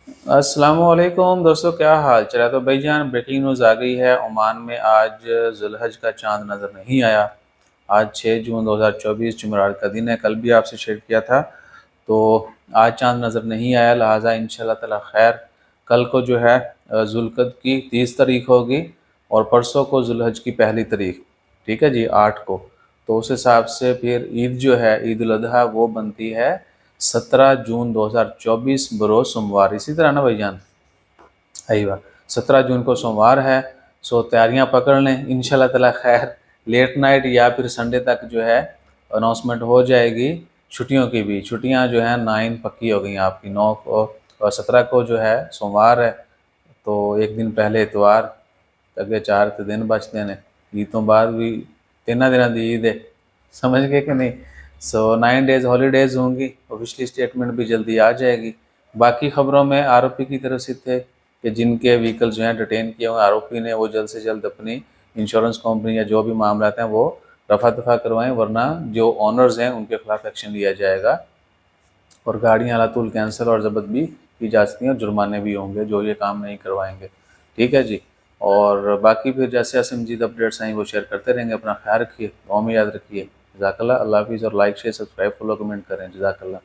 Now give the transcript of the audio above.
अस्सलामुअलैकुम दोस्तों, क्या हाल चल रहा है। तो भाईजान, ब्रेकिंग न्यूज़ आ गई है। ओमान में आज जुल्हज का चांद नज़र नहीं आया। आज 6 जून 2024 जुमेरात का दिन है। कल भी आपसे शेयर किया था। तो आज चांद नज़र नहीं आया, लिहाजा इंशाल्लाह ताला खैर कल को जो है जुल्क़द की 30 तारीख होगी और परसों को जुल्हज की पहली तारीख। ठीक है जी, 8 को। तो उस हिसाब से फिर ईद जो है, ईद उल अज़हा, वो बनती है 17 जून 2024 बरोज़ सोमवार। इसी तरह ना भाईजान, अयवा 17 जून को सोमवार है। सो तैयारियां पकड़ लें, इंशाल्लाह ताला खैर लेट नाइट या फिर संडे तक जो है अनाउंसमेंट हो जाएगी। छुट्टियों की भी छुट्टियां जो है 9 पक्की हो गई आपकी। 9 को और 17 को जो है सोमवार है, तो एक दिन पहले इतवार, अगे 4 तो दिन बचते हैं। ईद तो बाद भी 3 दिनों की ईद है, समझ गए कि नहीं। सो 9 डेज़ हॉलीडेज़ होंगी। ऑफिशियली स्टेटमेंट भी जल्दी आ जाएगी। बाकी खबरों में आरोपी की तरफ से थे कि जिनके व्हीकल जो हैं डिटेन किए हुए आरोपी ने, वो जल्द से जल्द अपनी इंश्योरेंस कंपनी या जो भी मामला हैं वो रफा दफा करवाएं, वरना जो ऑनर्स हैं उनके खिलाफ एक्शन लिया जाएगा और गाड़ियाँ अलातुल कैंसिल और जब्त भी की जा सकती हैं और जुर्माने भी होंगे जो ये काम नहीं करवाएंगे। ठीक है जी। और बाकी फिर जैसे जैसे मजीद अपडेट्स आएँ वो शेयर करते रहेंगे। अपना ख्याल रखिए, दुआ में याद रखिए। जज़ाकल्लाह। अल्लाह हाफ़िज़। और like share subscribe follow comment करें। जज़ाकल्लाह।